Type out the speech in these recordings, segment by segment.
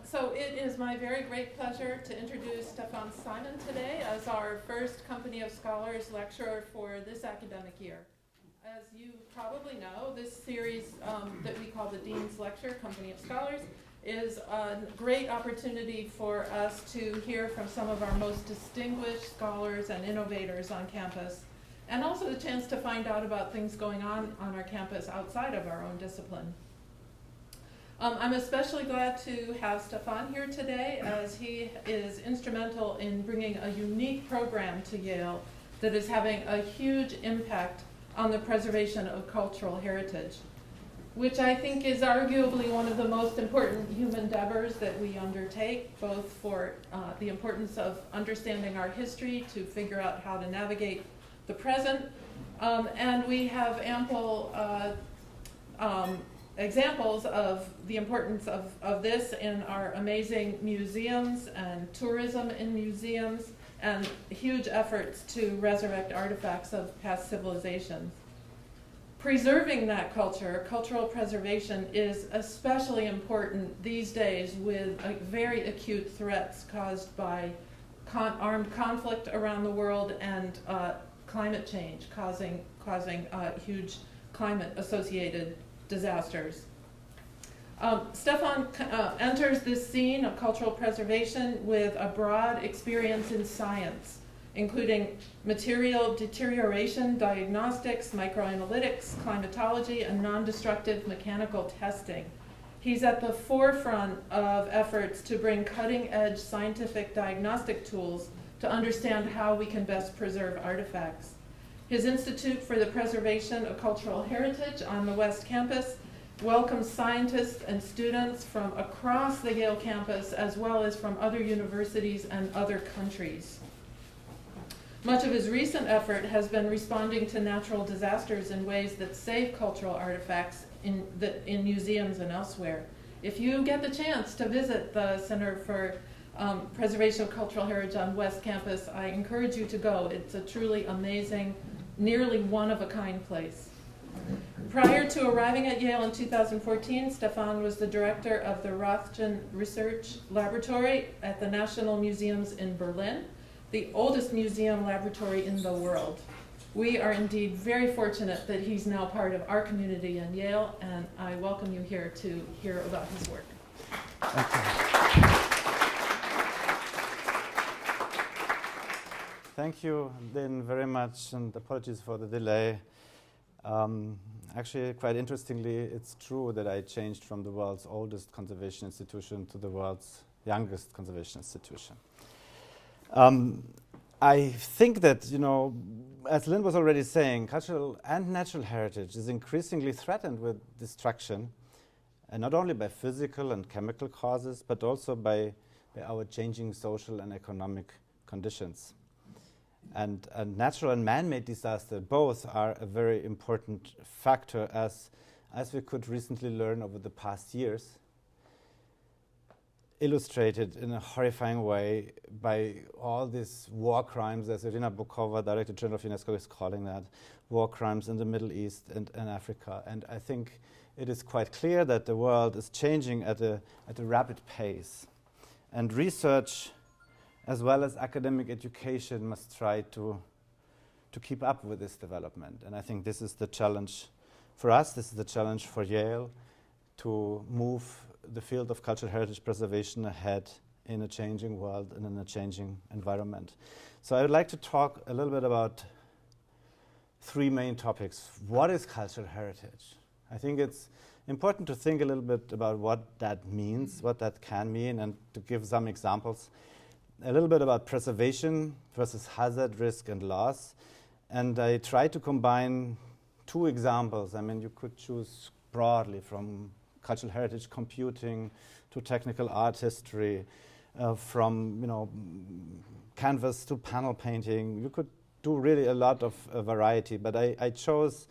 So it is my very great pleasure to introduce Stefan Simon today as our first Company of Scholars lecturer for this academic year. As you probably know, this series that we call the Dean's Lecture, Company of Scholars, is a great opportunity for us to hear from some of our most distinguished scholars and innovators on campus, and also the chance to find out about things going on our campus outside of our own discipline. I'm especially glad to have Stefan here today, as he is instrumental in bringing a unique program to Yale that is having a huge impact on the preservation of cultural heritage, which I think is arguably one of the most important human endeavors that we undertake, both for the importance of understanding our history to figure out how to navigate the present, and we have ample examples of the importance of this in our amazing museums and tourism in museums and huge efforts to resurrect artifacts of past civilizations. Preserving that culture, cultural preservation, is especially important these days with very acute threats caused by armed conflict around the world and climate change causing huge climate-associated disasters. Stefan enters this scene of cultural preservation with a broad experience in science, including material deterioration, diagnostics, microanalytics, climatology, and non-destructive mechanical testing. He's at the forefront of efforts to bring cutting-edge scientific diagnostic tools to understand how we can best preserve artifacts. His Institute for the Preservation of Cultural Heritage on the West Campus welcomes scientists and students from across the Yale campus, as well as from other universities and other countries. Much of his recent effort has been responding to natural disasters in ways that save cultural artifacts in museums and elsewhere. If you get the chance to visit the Center for Preservation of Cultural Heritage on West Campus, I encourage you to go. It's a truly amazing, nearly one-of-a-kind place. Prior to arriving at Yale in 2014, Stefan was the director of the Rothgen Research Laboratory at the National Museums in Berlin, the oldest museum laboratory in the world. We are indeed very fortunate that he's now part of our community in Yale, and I welcome you here to hear about his work. Thank you. Thank you, Lynn, very much, and apologies for the delay. Actually, quite interestingly, it's true that I changed from the world's oldest conservation institution to the world's youngest conservation institution. I think that, as Lynn was already saying, cultural and natural heritage is increasingly threatened with destruction, and not only by physical and chemical causes, but also by our changing social and economic conditions. And natural and man-made disaster both are a very important factor, as we could recently learn over the past years, illustrated in a horrifying way by all these war crimes, as Irina Bokova, Director General of UNESCO, is calling that, war crimes in the Middle East and Africa. And I think it is quite clear that the world is changing at a rapid pace. And research, as well as academic education, must try to keep up with this development. And I think this is the challenge for us, this is the challenge for Yale, to move the field of cultural heritage preservation ahead in a changing world and in a changing environment. So I would like to talk a little bit about three main topics. What is cultural heritage? I think it's important to think a little bit about what that means, what that can mean, and to give some examples. A little bit about preservation versus hazard, risk, and loss. And I try to combine two examples. I mean, you could choose broadly from cultural heritage computing to technical art history, from canvas to panel painting. You could do really a lot of variety, but I chose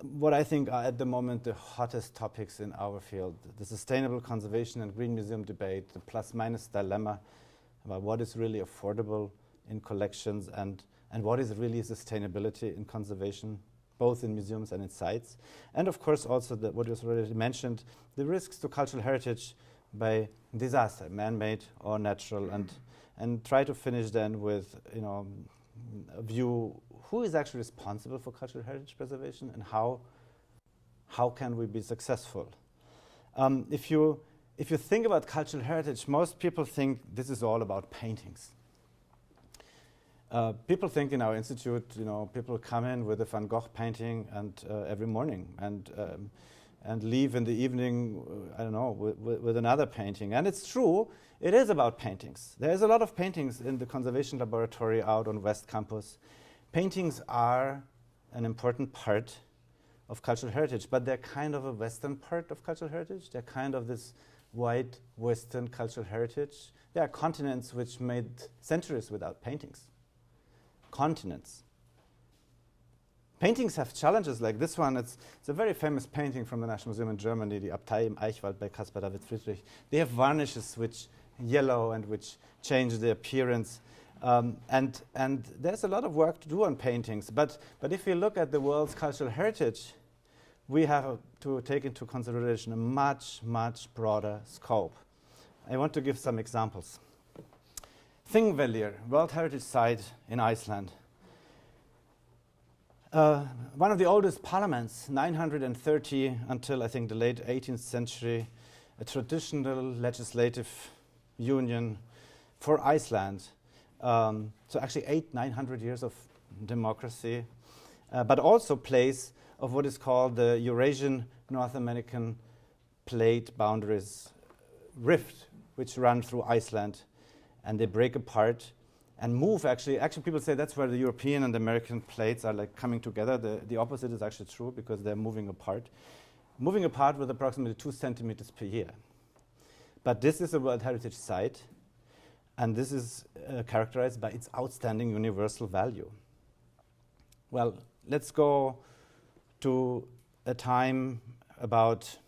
what I think are at the moment the hottest topics in our field: the sustainable conservation and green museum debate, the plus-minus dilemma about what is really affordable in collections and what is really sustainability in conservation, both in museums and in sites. And of course also what was already mentioned, the risks to cultural heritage by disaster, man-made or natural, and try to finish then with a view who is actually responsible for cultural heritage preservation and how can we be successful. If you think about cultural heritage, most people think this is all about paintings. People think in our institute, people come in with a Van Gogh painting and every morning and leave in the evening, with another painting. And it's true, it is about paintings. There's a lot of paintings in the conservation laboratory out on West Campus. Paintings are an important part of cultural heritage, but they're kind of a Western part of cultural heritage. They're kind of this white Western cultural heritage. There are continents which made centuries without paintings. Continents. Paintings have challenges like this one. It's a very famous painting from the National Museum in Germany, the Abtei im Eichwald by Caspar David Friedrich. They have varnishes which yellow and which change the appearance. And there's a lot of work to do on paintings. But if you look at the world's cultural heritage, we have to take into consideration a much, much broader scope. I want to give some examples. Thingvellir, World Heritage Site in Iceland. One of the oldest parliaments, 930 until I think the late 18th century, a traditional legislative union for Iceland. So actually 900 years of democracy, but also place of what is called the Eurasian North American plate boundaries rift, which run through Iceland, and they break apart and move. Actually people say that's where the European and American plates are like coming together. The opposite is actually true because they're moving apart with approximately 2 centimeters per year. But this is a World Heritage Site, and this is characterized by its outstanding universal value. Well, let's go to a time about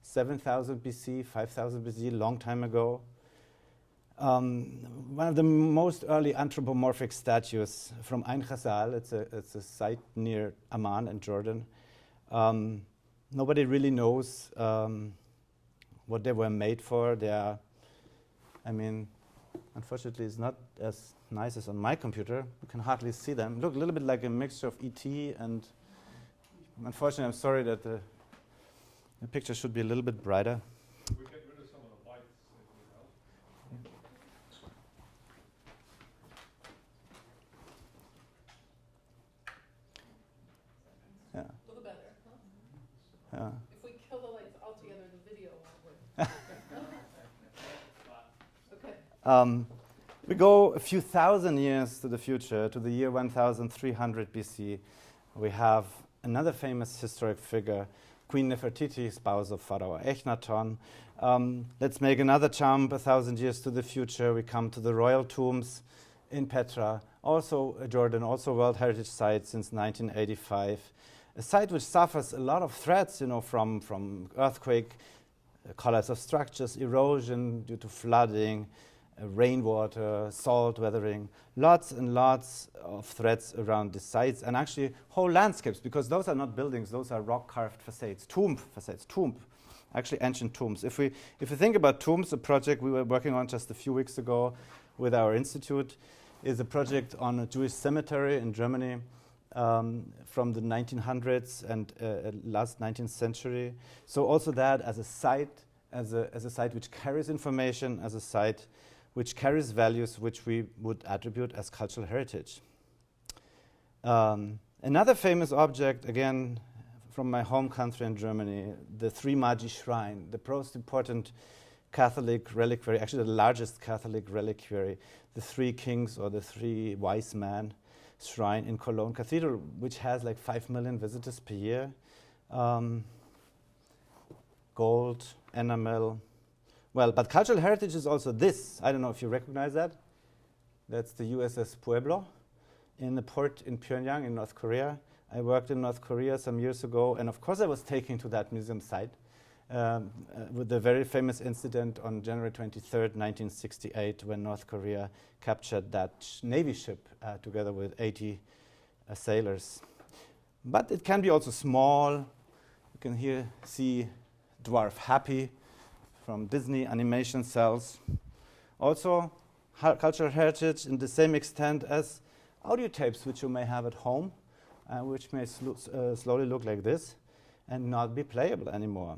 7,000 BC, 5,000 BC, long time ago. One of the most early anthropomorphic statues from Ain Ghazal. It's a site near Amman in Jordan. Nobody really knows what they were made for. Unfortunately, it's not as nice as on my computer. You can hardly see them. Look a little bit like a mixture of E.T. and unfortunately, I'm sorry that the picture should be a little bit brighter. We get rid of some of the lights. Yeah. A little better, huh? Yeah. If we kill the lights altogether, the video won't work. Okay. We go a few thousand years to the future, to the year 1300 BC. We have another famous historic figure, Queen Nefertiti, spouse of Pharaoh Echnaton. Let's make another jump 1,000 years to the future. We come to the royal tombs in Petra, also Jordan, also World Heritage Site since 1985. A site which suffers a lot of threats, from earthquake, collapse of structures, erosion due to flooding, rainwater, salt weathering, lots and lots of threats around the sites, and actually whole landscapes, because those are not buildings, those are rock-carved facades, actually ancient tombs. If we think about tombs, a project we were working on just a few weeks ago with our institute is a project on a Jewish cemetery in Germany from the 1900s and last 19th century. So also that as a site, as a site which carries information, as a site which carries values which we would attribute as cultural heritage. Another famous object, again, from my home country in Germany, the Three Magi Shrine, the most important Catholic reliquary, actually the largest Catholic reliquary, the Three Kings or the Three Wise Men Shrine in Cologne Cathedral, which has like 5 million visitors per year. Gold, enamel. Well, but cultural heritage is also this. I don't know if you recognize that. That's the USS Pueblo in the port in Pyongyang in North Korea. I worked in North Korea some years ago, and of course I was taken to that museum site with the very famous incident on January 23rd, 1968, when North Korea captured that Navy ship together with 80 sailors. But it can be also small. You can here see Dwarf Happy from Disney animation cells. Also, cultural heritage in the same extent as audio tapes, which you may have at home, which may slowly look like this and not be playable anymore.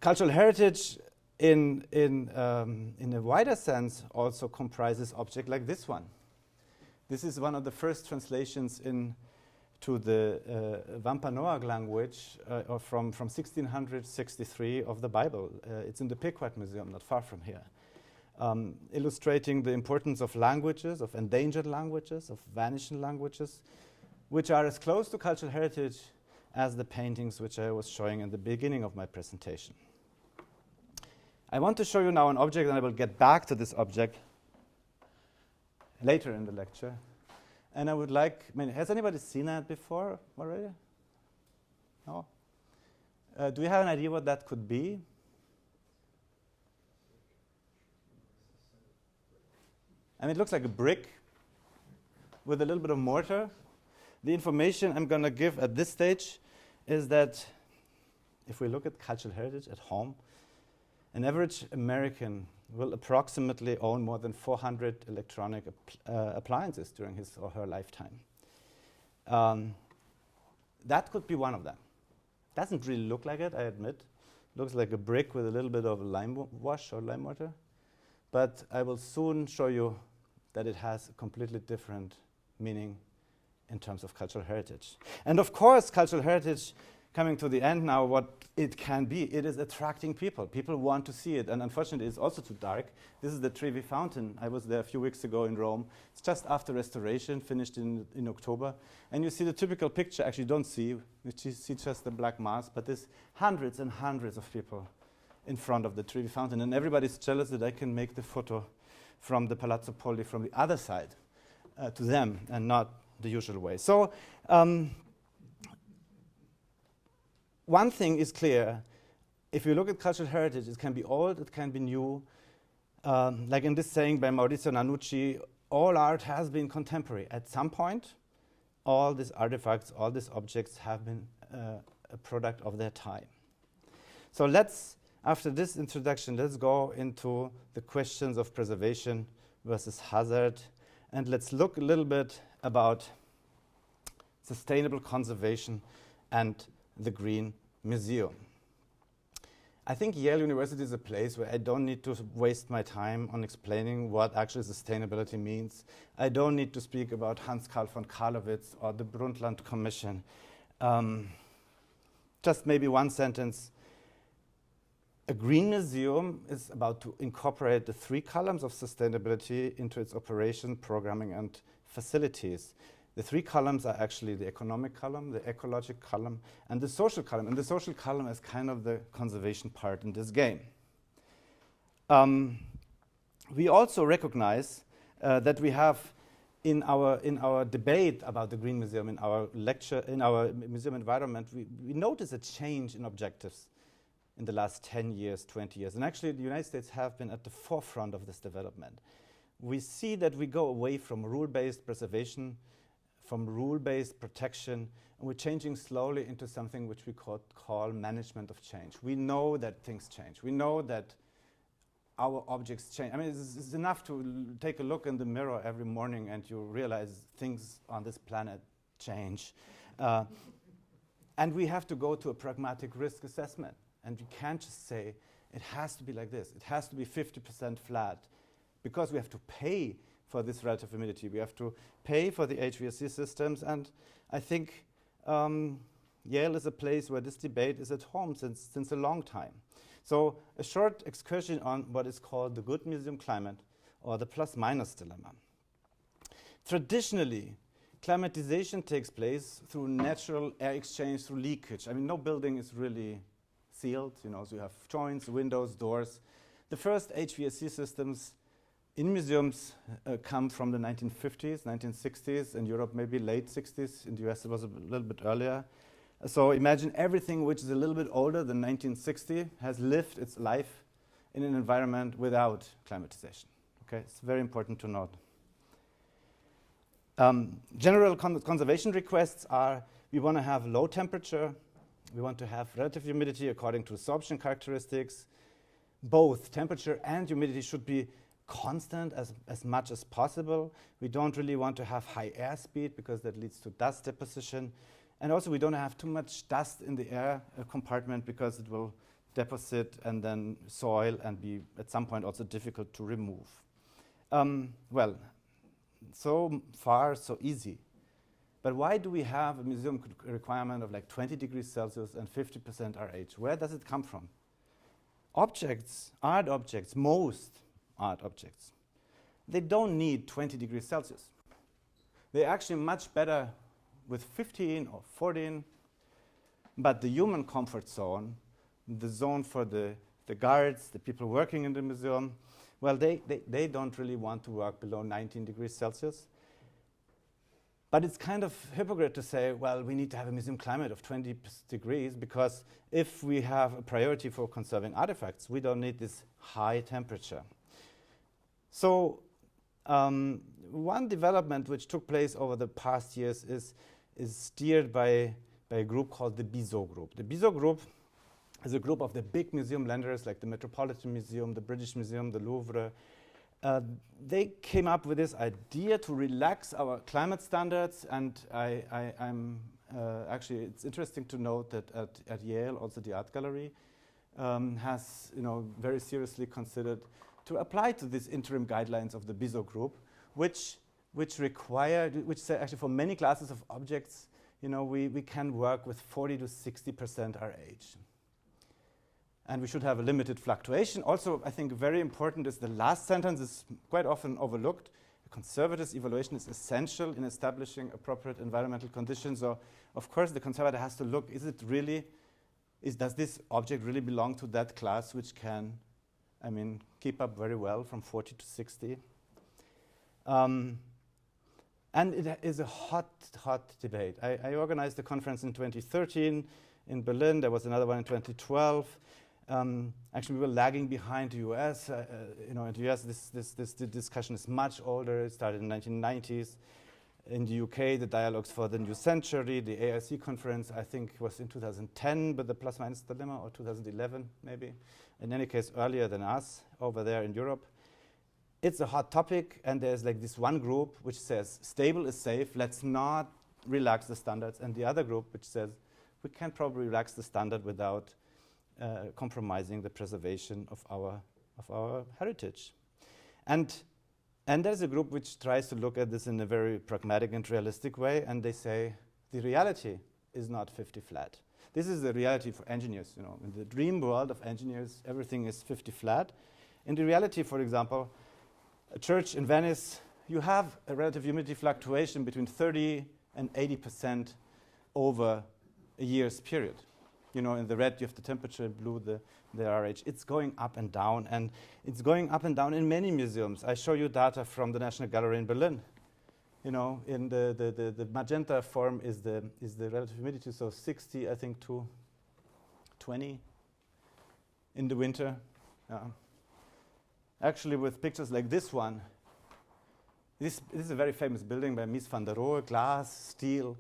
Cultural heritage in a wider sense also comprises objects like this one. This is one of the first translations into the Wampanoag language from 1663 of the Bible. It's in the Pequot Museum, not far from here, illustrating the importance of languages, of endangered languages, of vanishing languages, which are as close to cultural heritage as the paintings which I was showing in the beginning of my presentation. I want to show you now an object, and I will get back to this object later in the lecture. And I would like, has anybody seen that before already? No? Do you have an idea what that could be? I mean, it looks like a brick with a little bit of mortar. The information I'm going to give at this stage is that if we look at cultural heritage at home, an average American will approximately own more than 400 electronic appliances during his or her lifetime. That could be one of them. Doesn't really look like it, I admit. Looks like a brick with a little bit of lime wash or lime mortar. But I will soon show you that it has a completely different meaning in terms of cultural heritage. And of course, cultural heritage, coming to the end now, what it can be, it is attracting people. People want to see it, and unfortunately it's also too dark. This is the Trevi Fountain. I was there a few weeks ago in Rome. It's just after restoration, finished in October. And you see the typical picture, actually you don't see, you see just the black mass, but there's hundreds and hundreds of people in front of the Trevi Fountain, and everybody's jealous that I can make the photo from the Palazzo Polli from the other side to them, and not the usual way. So, one thing is clear. If you look at cultural heritage, it can be old, it can be new. Like in this saying by Maurizio Nanucci, all art has been contemporary. At some point, all these artifacts, all these objects have been a product of their time. So let's, after this introduction, let's go into the questions of preservation versus hazard. And let's look a little bit about sustainable conservation and the Green Museum. I think Yale University is a place where I don't need to waste my time on explaining what actually sustainability means. I don't need to speak about Hans Carl von Carlowitz or the Brundtland Commission. Just maybe one sentence. A green museum is about to incorporate the 3 columns of sustainability into its operation, programming, and facilities. The 3 columns are actually the economic column, the ecological column, and the social column. And the social column is kind of the conservation part in this game. We also recognize that we have in our debate about the Green Museum, in our lecture, in our museum environment, we notice a change in objectives in the last 10 years, 20 years. And actually, the United States have been at the forefront of this development. We see that we go away from rule-based preservation, from rule-based protection, and we're changing slowly into something which we call management of change. We know that things change. We know that our objects change. I mean, it's enough to take a look in the mirror every morning and you realize things on this planet change. And we have to go to a pragmatic risk assessment. And we can't just say, it has to be like this. It has to be 50% flat, because we have to pay for this relative humidity. We have to pay for the HVAC systems. And I think Yale is a place where this debate is at home since a long time. So a short excursion on what is called the good museum climate, or the plus-minus dilemma. Traditionally, climatization takes place through natural air exchange, through leakage. I mean, no building is really sealed, so you have joints, windows, doors. The first HVAC systems in museums come from the 1950s, 1960s, in Europe maybe late 60s, in the US it was a little bit earlier. So imagine everything which is a little bit older than 1960 has lived its life in an environment without climatization. Okay, it's very important to note. General conservation requests are, we want to have low temperature, We want to have relative humidity according to absorption characteristics. Both temperature and humidity should be constant as much as possible. We don't really want to have high airspeed because that leads to dust deposition. And also we don't have too much dust in the air compartment because it will deposit and then soil and be at some point also difficult to remove. Well, so far so easy. But why do we have a museum requirement of like 20 degrees Celsius and 50% RH? Where does it come from? Objects, art objects, most art objects, they don't need 20 degrees Celsius. They're actually much better with 15 or 14, but the human comfort zone, the zone for the guards, the people working in the museum, well, they don't really want to work below 19 degrees Celsius. But it's kind of hypocrite to say, well, we need to have a museum climate of 20 degrees because if we have a priority for conserving artifacts, we don't need this high temperature. So one development which took place over the past years is steered by a group called the BISO group. The BISO group is a group of the big museum lenders like the Metropolitan Museum, the British Museum, the Louvre. They came up with this idea to relax our climate standards, and I'm actually, it's interesting to note that at Yale, also the art gallery has very seriously considered to apply to these interim guidelines of the BISO group, which say actually for many classes of objects, we can work with 40 to 60% RH. And we should have a limited fluctuation. Also, I think very important is the last sentence is quite often overlooked. A conservative evaluation is essential in establishing appropriate environmental conditions. So, of course, the conservator has to look, does this object really belong to that class which can, keep up very well from 40 to 60? And it is a hot debate. I organized a conference in 2013 in Berlin. There was another one in 2012. Actually, we were lagging behind the US. In the US, this discussion is much older. It started in the 1990s. In the UK, the Dialogues for the New Century, the AIC conference, I think was in 2010, but the plus-minus dilemma, or 2011, maybe. In any case, earlier than us, over there in Europe. It's a hot topic, and there's like this one group which says, stable is safe, let's not relax the standards, and the other group which says, we can probably relax the standard without compromising the preservation of our heritage. And there's a group which tries to look at this in a very pragmatic and realistic way, and they say the reality is not 50 flat. This is the reality for engineers. In the dream world of engineers, everything is 50 flat. In the reality, for example, a church in Venice, you have a relative humidity fluctuation between 30 and 80% over a year's period. In the red you have the temperature, in blue the RH. It's going up and down, and it's going up and down in many museums. I show you data from the National Gallery in Berlin. In the magenta form is the relative humidity, so 60, I think, to 20 in the winter. Actually, with pictures like this one, this is a very famous building by Mies van der Rohe, glass, steel.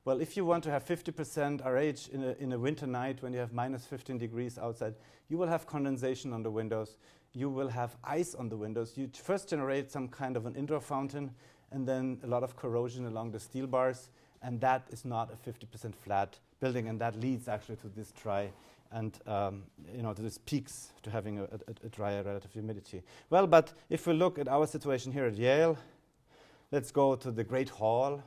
Well, if you want to have 50% RH in a winter night when you have minus 15 degrees outside, you will have condensation on the windows. You will have ice on the windows. You first generate some kind of an indoor fountain, and then a lot of corrosion along the steel bars, and that is not a 50% flat building, and that leads actually to this dry and to this peaks to having a drier relative humidity. Well, but if we look at our situation here at Yale, let's go to the Great Hall,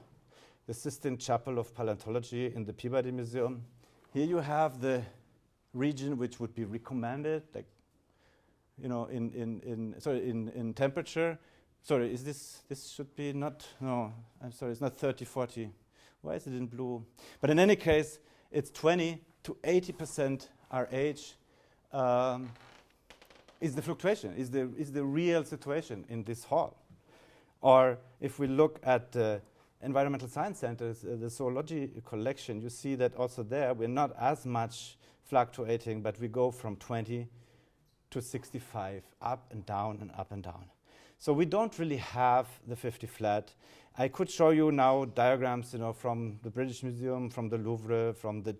the Sistine Chapel of Paleontology in the Peabody Museum. Here you have the region which would be recommended, like, in temperature. Sorry, this should be not, no, I'm sorry, it's not 30, 40. Why is it in blue? But in any case, it's 20 to 80% RH is the fluctuation, is the real situation in this hall. Or if we look at the environmental science centers, the zoology collection, you see that also there we're not as much fluctuating, but we go from 20 to 65, up and down and up and down. So we don't really have the 50 flat. I could show you now diagrams, from the British Museum, from the Louvre, from the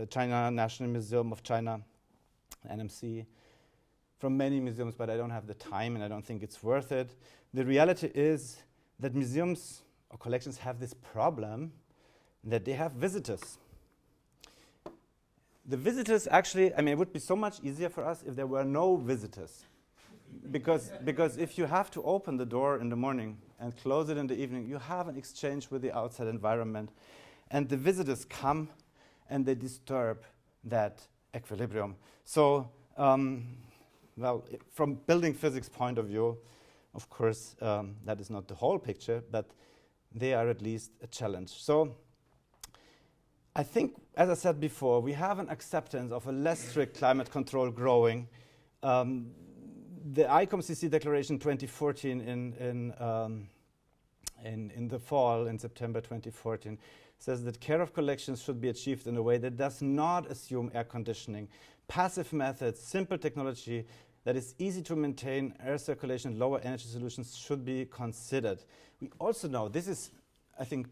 China National Museum of China, NMC, from many museums, but I don't have the time and I don't think it's worth it. The reality is that museums or collections have this problem that they have visitors. The visitors actually, it would be so much easier for us if there were no visitors. Because if you have to open the door in the morning and close it in the evening, you have an exchange with the outside environment. And the visitors come and they disturb that equilibrium. So, from building physics point of view, of course, that is not the whole picture, but they are at least a challenge. So I think, as I said before, we have an acceptance of a less strict climate control growing. The ICOMCC declaration 2014 in the fall, in September 2014, says that care of collections should be achieved in a way that does not assume air conditioning. Passive methods, simple technology that is easy to maintain, air circulation, lower energy solutions should be considered. We also know, this is, I think,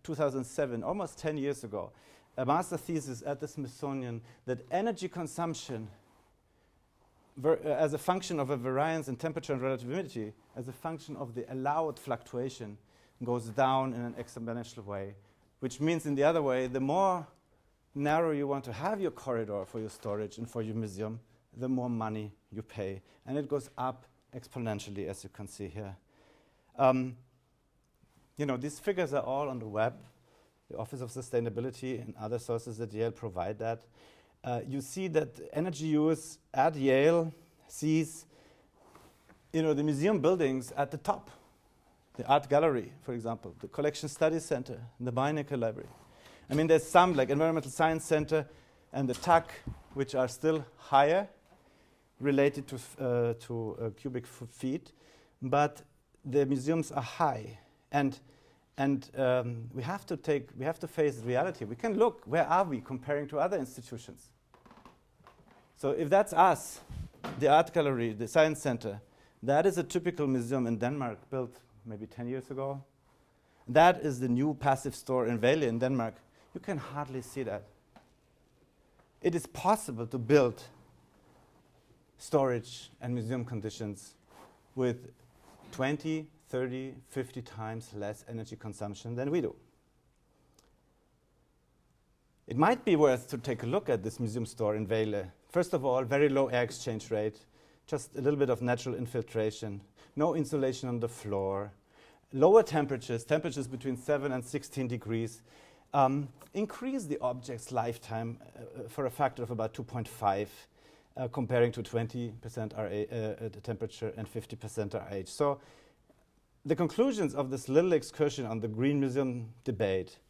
2007, almost 10 years ago, a master thesis at the Smithsonian, that energy consumption as a function of a variance in temperature and relative humidity, as a function of the allowed fluctuation, goes down in an exponential way, which means in the other way, the more narrow you want to have your corridor for your storage and for your museum, the more money you pay. And it goes up exponentially, as you can see here. These figures are all on the web. The Office of Sustainability and other sources at Yale provide that. You see that energy use at Yale sees, the museum buildings at the top. The art gallery, for example, the Collection Studies Center, the Beinecke Library. There's some, like Environmental Science Center and the TAC, which are still higher related to cubic feet, but the museums are high. And we have to face reality. We can look, where are we comparing to other institutions? So if that's us, the art gallery, the science center, that is a typical museum in Denmark built maybe 10 years ago. That is the new passive store in Yale in Denmark. You can hardly see that. It is possible to build storage and museum conditions with 20, 30, 50 times less energy consumption than we do. It might be worth to take a look at this museum store in Yale. First of all, very low air exchange rate, just a little bit of natural infiltration, no insulation on the floor, lower temperatures between 7 and 16 degrees, increase the object's lifetime for a factor of about 2.5, comparing to 20% temperature and 50% RH. So the conclusions of this little excursion on the Green Museum debate: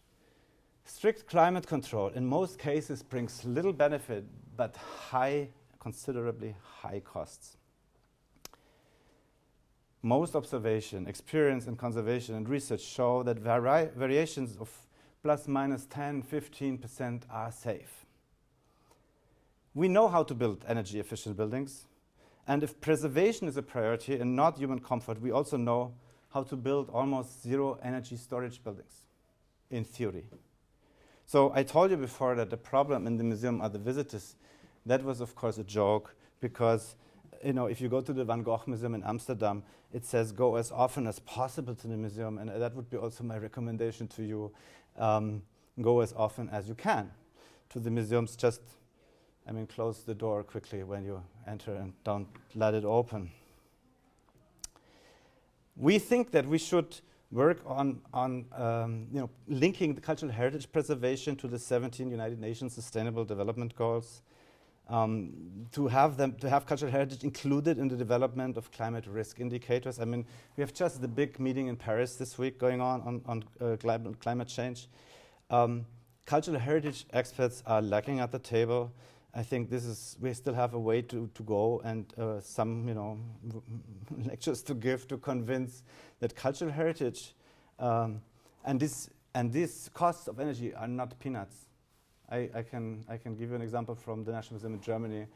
strict climate control in most cases brings little benefit, but considerably high costs. Most observation, experience, and conservation and research show that variations of plus minus 10, 15% are safe. We know how to build energy efficient buildings, and if preservation is a priority and not human comfort, we also know how to build almost zero energy storage buildings, in theory. So I told you before that the problem in the museum are the visitors. That was, of course, a joke, because if you go to the Van Gogh Museum in Amsterdam, it says go as often as possible to the museum, and that would be also my recommendation to you. Go as often as you can to the museums. Just, close the door quickly when you enter and don't let it open. We think that we should work on linking the cultural heritage preservation to the 17 United Nations Sustainable Development Goals, to have cultural heritage included in the development of climate risk indicators. We have just the big meeting in Paris this week going on climate change. Cultural heritage experts are lacking at the table. I think we still have a way to go, and some lectures to give to convince that cultural heritage and these costs of energy are not peanuts. I can give you an example from the National Museum in Germany.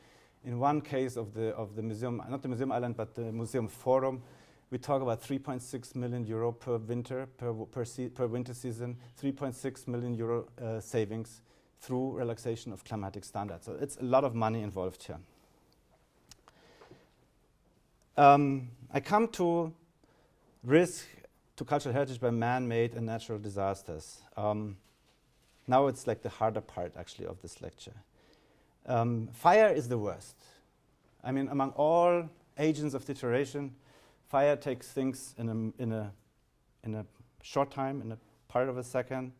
In one case of the museum, not the museum island, but the museum forum, we talk about 3.6 million euro per winter, per winter season, 3.6 million euro savings through relaxation of climatic standards. So it's a lot of money involved here. I come to risk to cultural heritage by man-made and natural disasters. Now it's like the harder part, actually, of this lecture. Fire is the worst. I mean, among all agents of deterioration, fire takes things in a short time, in a part of a second.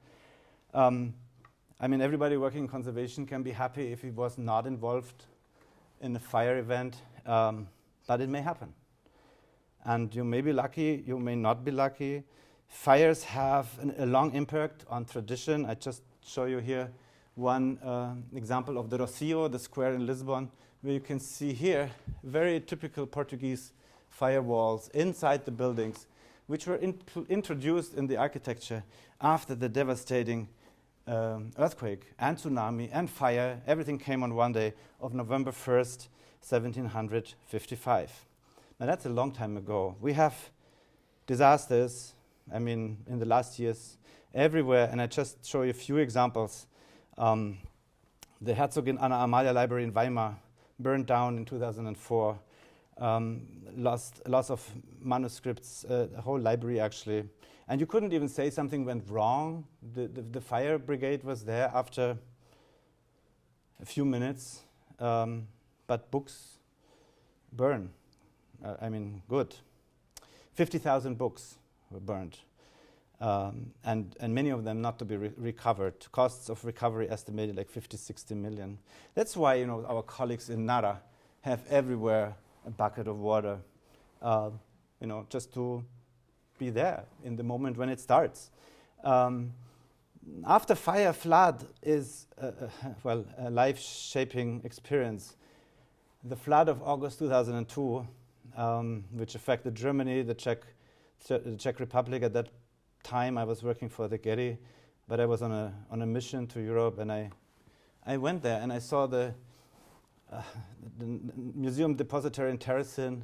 I mean, everybody working in conservation can be happy if he was not involved in a fire event, but it may happen. And you may be lucky, you may not be lucky. Fires have a long impact on tradition. I just show you here one example of the Rocio, the square in Lisbon, where you can see here very typical Portuguese firewalls inside the buildings, which were introduced in the architecture after the devastating earthquake and tsunami and fire. Everything came on one day of November 1st, 1755. Now that's a long time ago. We have disasters, I mean, in the last years everywhere, and I just show you a few examples. The Herzogin Anna Amalia Library in Weimar burned down in 2004. Loss of manuscripts, a whole library actually. And you couldn't even say something went wrong. The fire brigade was there after a few minutes, but books burn. I mean, good. 50,000 books were burned, and many of them not to be recovered. Costs of recovery estimated like 50, 60 million. That's why, you know, our colleagues in Nara have everywhere a bucket of water, you know, just to be there in the moment when it starts. After fire, flood is a life-shaping experience. The flood of August 2002, which affected Germany, the Czech Republic. At that time, I was working for the Getty, but I was on a mission to Europe, and I went there and I saw the Museum Depository in Terracin.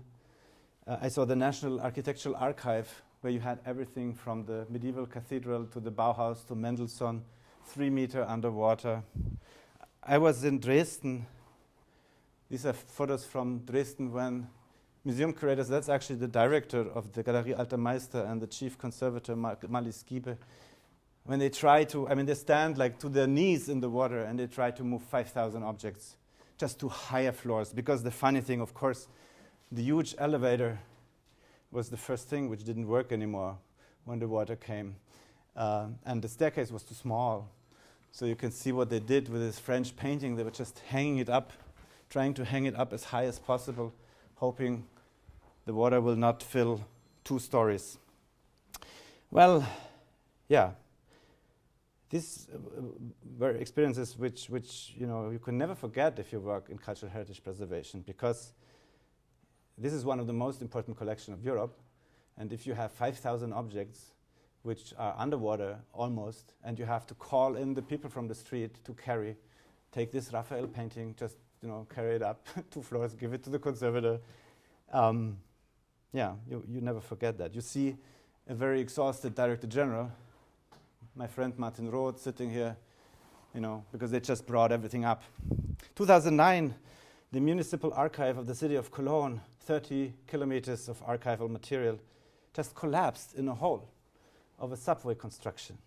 I saw the National Architectural Archive, where you had everything from the medieval cathedral to the Bauhaus to Mendelssohn, 3 meters underwater. I was in Dresden. These are photos from Dresden when museum curators, that's actually the director of the Galerie Alter Meister and the chief conservator, Marlies Giebe, when they try to, I mean, they stand like to their knees in the water and they try to move 5,000 objects just to higher floors. Because the funny thing, of course, the huge elevator was the first thing which didn't work anymore when the water came. And the staircase was too small. So you can see what they did with this French painting. They were just hanging it up, trying to hang it up as high as possible, hoping the water will not fill 2 stories. Well, yeah. These were experiences which you know you can never forget if you work in cultural heritage preservation, because this is one of the most important collections of Europe, and if you have 5,000 objects which are underwater almost, and you have to call in the people from the street to take this Raphael painting, just carry it up 2 floors, give it to the conservator. Yeah, you never forget that. You see a very exhausted Director General, my friend Martin Roth, sitting here, because they just brought everything up. 2009, the Municipal Archive of the city of Cologne, 30 kilometers of archival material, just collapsed in a hole of a subway construction.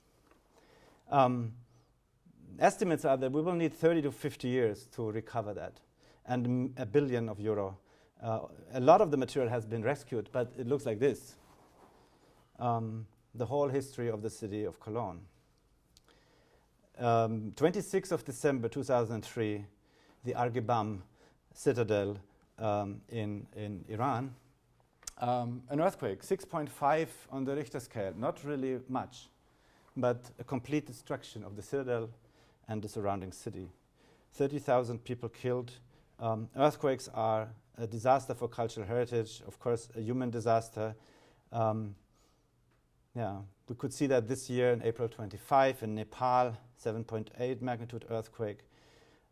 Estimates are that we will need 30 to 50 years to recover that, and €1 billion. A lot of the material has been rescued, but it looks like this. The whole history of the city of Cologne. 26th of December 2003, the Argebam citadel in Iran. An earthquake, 6.5 on the Richter scale, not really much, but a complete destruction of the citadel and the surrounding city. 30,000 people killed. Earthquakes are a disaster for cultural heritage, of course, a human disaster. We could see that this year in April 25 in Nepal, 7.8 magnitude earthquake.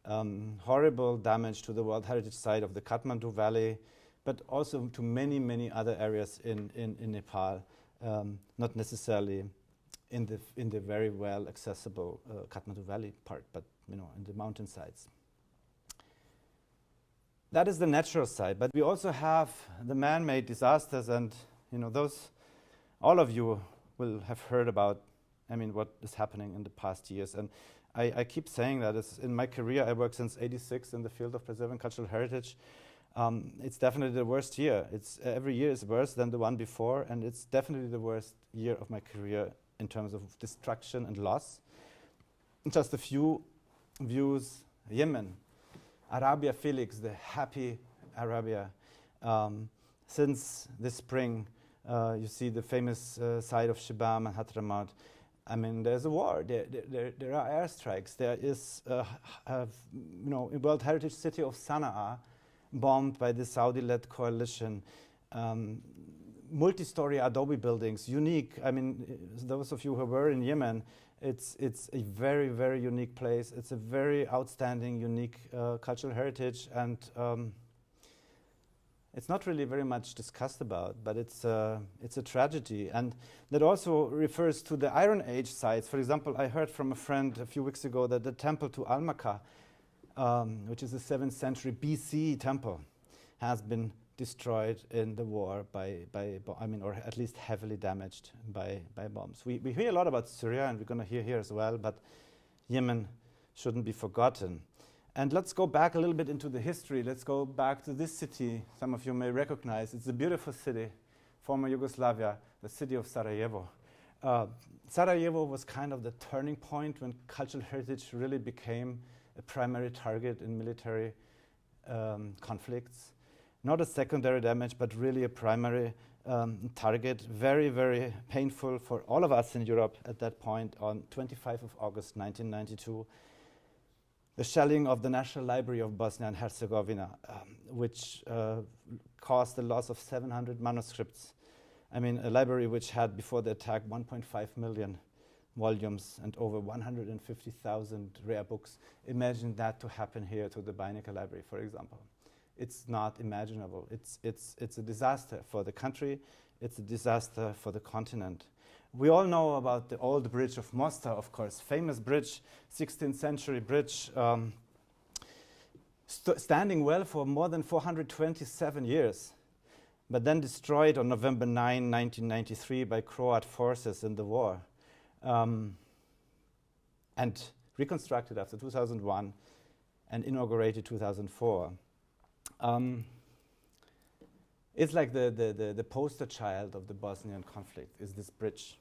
horrible damage to the World Heritage Site of the Kathmandu Valley, but also to many, many other areas in Nepal, not necessarily in the very well accessible Kathmandu Valley part, but in the mountainsides. That is the natural side, but we also have the man-made disasters, and all of you will have heard about, what is happening in the past years. And I keep saying that in my career, I worked since '86 in the field of preserving cultural heritage. It's definitely the worst year. Every year is worse than the one before, and it's definitely the worst year of my career in terms of destruction and loss. Just a few views: Yemen, Arabia Felix, the happy Arabia. Since this spring, you see the famous site of Shibam and Hadramaut. There's a war. There are airstrikes. There is, a World Heritage City of Sana'a bombed by the Saudi-led coalition. Multi-story adobe buildings, unique. Those of you who were in Yemen, it's a very, very unique place. It's a very outstanding, unique cultural heritage, and it's not really very much discussed about, but it's a tragedy. And that also refers to the Iron Age sites. For example, I heard from a friend a few weeks ago that the temple to Almaca, which is a 7th century BC temple, has been destroyed in the war or at least heavily damaged by bombs. We hear a lot about Syria, and we're going to hear here as well, but Yemen shouldn't be forgotten. And let's go back a little bit into the history. Let's go back to this city. Some of you may recognize. It's a beautiful city, former Yugoslavia, the city of Sarajevo. Sarajevo was kind of the turning point when cultural heritage really became a primary target in military conflicts. Not a secondary damage, but really a primary target. Very, very painful for all of us in Europe at that point on 25th of August 1992. The shelling of the National Library of Bosnia and Herzegovina, which caused the loss of 700 manuscripts. A library which had, before the attack, 1.5 million volumes and over 150,000 rare books. Imagine that to happen here to the Beinecker Library, for example. It's not imaginable. It's a disaster for the country. It's a disaster for the continent. We all know about the old bridge of Mostar, of course, famous bridge, 16th century bridge, standing well for more than 427 years, but then destroyed on November 9, 1993 by Croat forces in the war, and reconstructed after 2001 and inaugurated 2004. It's like the poster child of the Bosnian conflict is this bridge.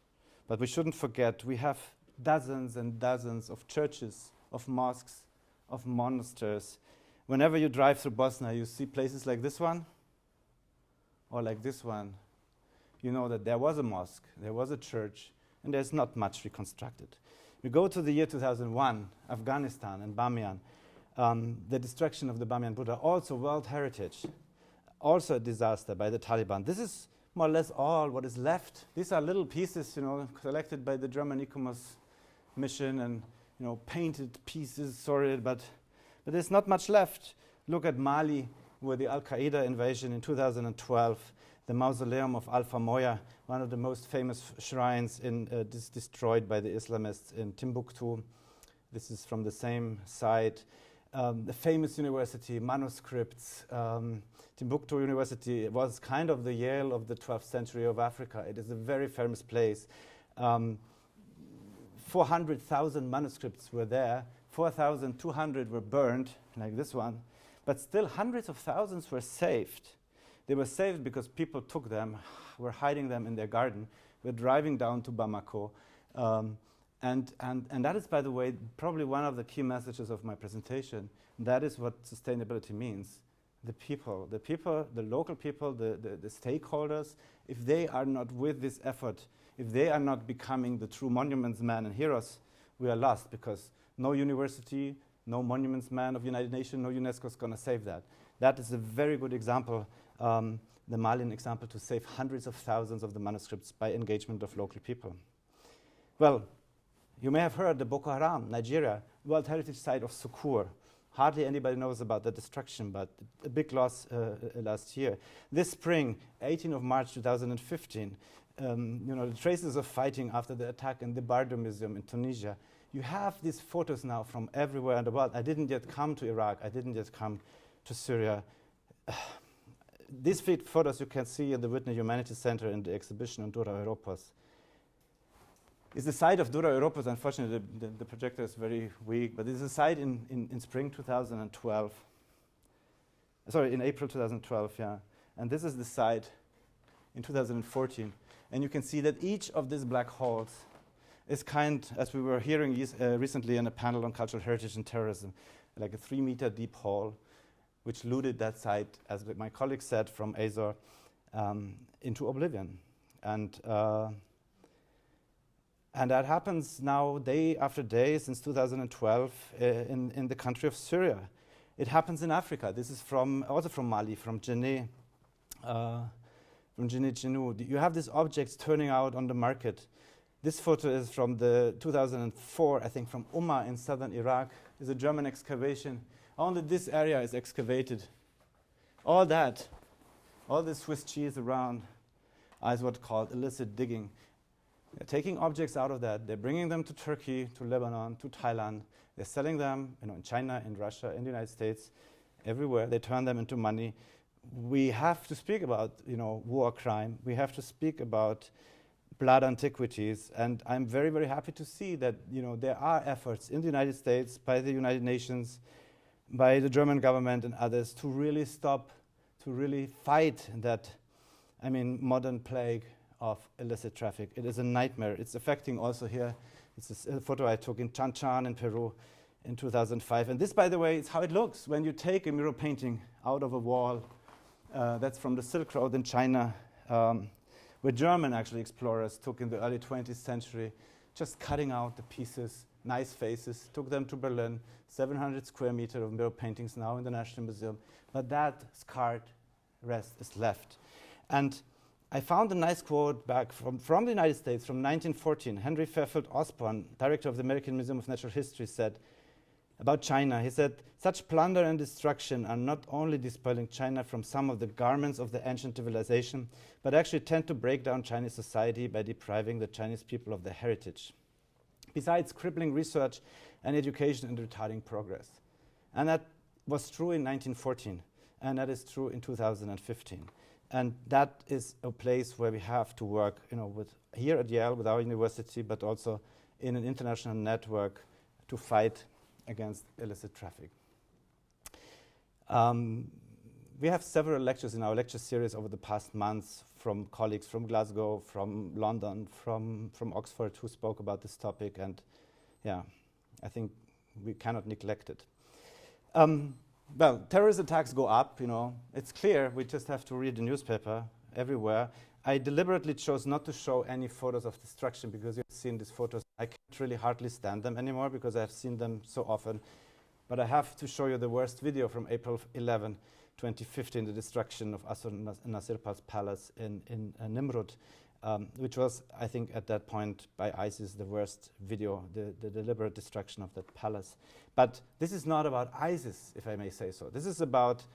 But we shouldn't forget, we have dozens and dozens of churches, of mosques, of monasteries. Whenever you drive through Bosnia, you see places like this one, or like this one. You know that there was a mosque, there was a church, and there's not much reconstructed. We go to the year 2001, Afghanistan and Bamiyan. The destruction of the Bamiyan Buddha, also World Heritage. Also a disaster by the Taliban. This is more or less all what is left. These are little pieces, collected by the German ICOMOS mission and, painted pieces, sorted, but there's not much left. Look at Mali, where the Al-Qaeda invasion in 2012, the mausoleum of Alpha Moya, one of the most famous shrines destroyed by the Islamists in Timbuktu. This is from the same site. The famous university, manuscripts. Timbuktu University was kind of the Yale of the 12th century of Africa. It is a very famous place. 400,000 manuscripts were there. 4,200 were burned, like this one. But still hundreds of thousands were saved. They were saved because people took them, were hiding them in their garden, were driving down to Bamako. And that is, by the way, probably one of the key messages of my presentation. That is what sustainability means. The people, the local people, the stakeholders, if they are not with this effort, if they are not becoming the true monuments men and heroes, we are lost, because no university, no monuments man of United Nations, no UNESCO is going to save that. That is a very good example, the Malian example, to save hundreds of thousands of the manuscripts by engagement of local people. Well, you may have heard the Boko Haram, Nigeria, World Heritage Site of Sukur. Hardly anybody knows about the destruction, but a big loss last year. This spring, 18th of March 2015, the traces of fighting after the attack in the Bardo Museum in Tunisia. You have these photos now from everywhere in the world. I didn't yet come to Iraq. I didn't yet come to Syria. These photos you can see in the Whitney Humanities Center in the exhibition on Dura Europos. It's the site of Dura Europos. Unfortunately, the projector is very weak, but it's a site in spring 2012. Sorry, in April 2012, yeah. And this is the site in 2014. And you can see that each of these black holes is as we were hearing recently in a panel on cultural heritage and terrorism, like a 3-meter deep hole, which looted that site, as my colleague said, from Azor into oblivion. And that happens now day after day since 2012 in the country of Syria. It happens in Africa. This is also from Mali, from Djenné, Djennou. You have these objects turning out on the market. This photo is from the 2004, I think, from Umma in southern Iraq. It's a German excavation. Only this area is excavated. All this Swiss cheese around is what's called illicit digging. They're taking objects out of that. They're bringing them to Turkey, to Lebanon, to Thailand. They're selling them in China, in Russia, in the United States, everywhere. They turn them into money. We have to speak about war crime. We have to speak about blood antiquities. And I'm very, very happy to see that there are efforts in the United States, by the United Nations, by the German government and others to really stop, to really fight that, modern plague of illicit traffic. It is a nightmare. It's affecting also here. It's a photo I took in Chan Chan in Peru in 2005. And this, by the way, is how it looks when you take a mural painting out of a wall. That's from the Silk Road in China, where German explorers took in the early 20th century, just cutting out the pieces, nice faces, took them to Berlin, 700 square meters of mural paintings now in the National Museum. But that scarred rest is left. And I found a nice quote back from the United States from 1914. Henry Fairfield Osborne, director of the American Museum of Natural History, said about China, he said, "Such plunder and destruction are not only despoiling China from some of the garments of the ancient civilization, but actually tend to break down Chinese society by depriving the Chinese people of their heritage, besides crippling research and education and retarding progress." And that was true in 1914, and that is true in 2015. And that is a place where we have to work, here at Yale, with our university, but also in an international network to fight against illicit traffic. We have several lectures in our lecture series over the past months from colleagues from Glasgow, from London, from Oxford, who spoke about this topic, and I think we cannot neglect it. Well, terrorist attacks go up, It's clear. We just have to read the newspaper everywhere. I deliberately chose not to show any photos of destruction because you've seen these photos. I can't really hardly stand them anymore because I've seen them so often. But I have to show you the worst video from April 11, 2015, the destruction of Nasirpal's palace in Nimrud, which was, I think, at that point by ISIS, the worst video, the deliberate destruction of that palace. But this is not about ISIS, if I may say so. This is about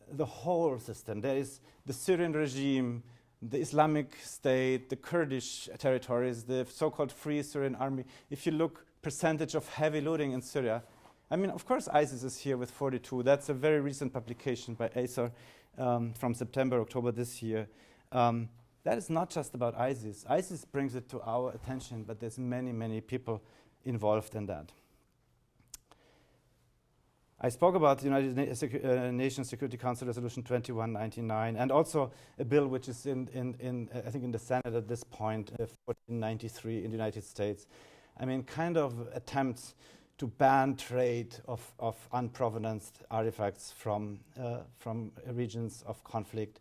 the whole system. There is the Syrian regime, the Islamic State, the Kurdish territories, the so-called Free Syrian Army. If you look percentage of heavy looting in Syria, of course ISIS is here with 42. That's a very recent publication by ASOR from September, October this year. That is not just about ISIS. ISIS brings it to our attention, but there's many, many people involved in that. I spoke about the United Nations Security Council Resolution 2199, and also a bill which is I think in the Senate at this point, 1493 in the United States. Kind of attempts to ban trade of unprovenanced artifacts from regions of conflict.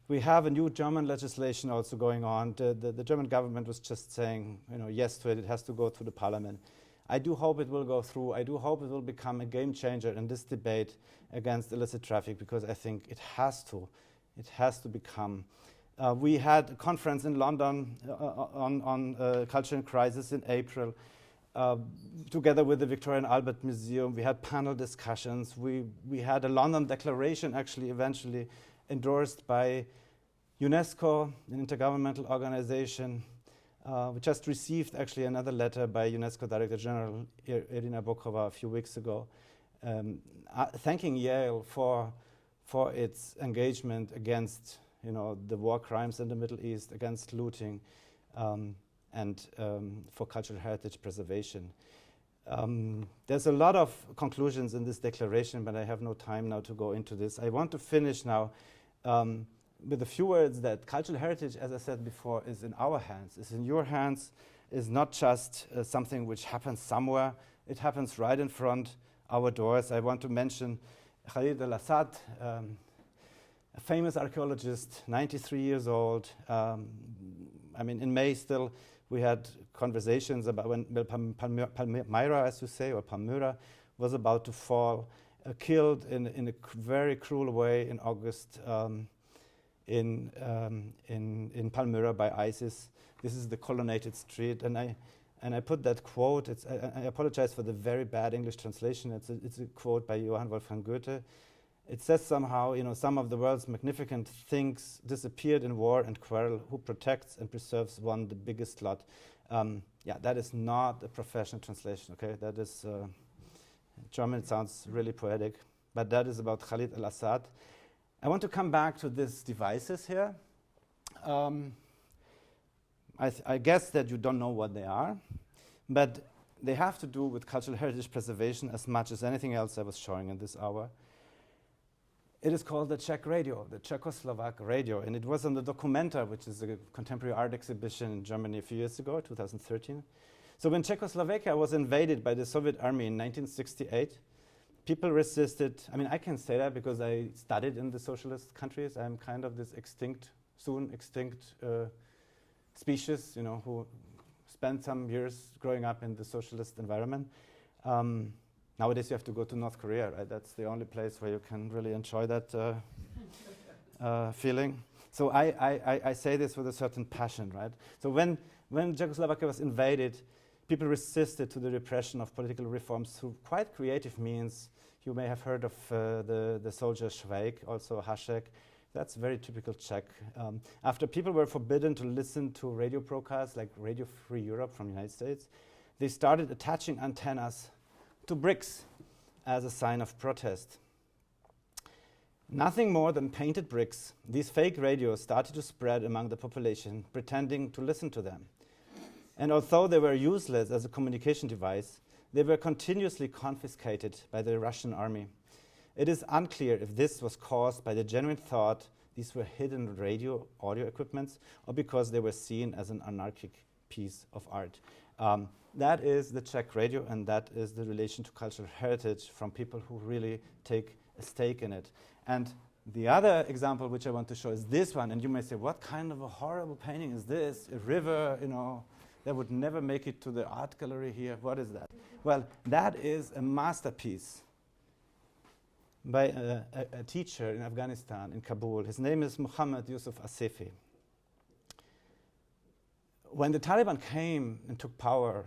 We have a new German legislation also going on. The German government was just saying, yes to it. It has to go through the parliament. I do hope it will go through. I do hope it will become a game changer in this debate against illicit traffic, because I think it has to. It has to become. We had a conference in London on culture and crisis in April. together with the Victoria and Albert Museum. We had panel discussions. We had a London Declaration actually eventually endorsed by UNESCO, an intergovernmental organization. We just received actually another letter by UNESCO Director General Irina Bokova a few weeks ago, thanking Yale for its engagement against the war crimes in the Middle East, against looting, and for cultural heritage preservation. There's a lot of conclusions in this declaration, but I have no time now to go into this. I want to finish now with a few words that cultural heritage, as I said before, is in our hands, is in your hands, is not just something which happens somewhere. It happens right in front our doors. I want to mention Khalid al-Assad, a famous archaeologist, 93 years old. In May still, we had conversations about when Palmyra, as you say, or Palmyra, was about to fall, killed in a very cruel way in August in Palmyra by ISIS. This is the colonnaded street, and I put that quote. I apologize for the very bad English translation. It's a quote by Johann Wolfgang Goethe. It says somehow, some of the world's magnificent things disappeared in war and quarrel. Who protects and preserves one, the biggest lot? That is not a professional translation, okay? That is, German, it sounds really poetic, but that is about Khalid al-Assad. I want to come back to these devices here. I guess that you don't know what they are, but they have to do with cultural heritage preservation as much as anything else I was showing in this hour. It is called the Czech radio, the Czechoslovak radio, and it was on the Documenta, which is a contemporary art exhibition in Germany a few years ago, 2013. So when Czechoslovakia was invaded by the Soviet army in 1968, people resisted. I can say that because I studied in the socialist countries. I'm kind of this soon extinct species, who spent some years growing up in the socialist environment. Nowadays, you have to go to North Korea, right? That's the only place where you can really enjoy that feeling. So I say this with a certain passion, right? So when Czechoslovakia was invaded, people resisted to the repression of political reforms through quite creative means. You may have heard of the soldier Švejk, also Hašek. That's very typical Czech. After people were forbidden to listen to radio broadcasts like Radio Free Europe from the United States, they started attaching antennas to bricks as a sign of protest. Nothing more than painted bricks, these fake radios started to spread among the population, pretending to listen to them. And although they were useless as a communication device, they were continuously confiscated by the Russian army. It is unclear if this was caused by the genuine thought these were hidden radio audio equipments or because they were seen as an anarchic piece of art. That is the Czech radio, and that is the relation to cultural heritage from people who really take a stake in it. And the other example which I want to show is this one, and you may say, what kind of a horrible painting is this? A river, that would never make it to the art gallery here. What is that? Well, that is a masterpiece by a teacher in Afghanistan, in Kabul. His name is Muhammad Yusuf Asefi. When the Taliban came and took power,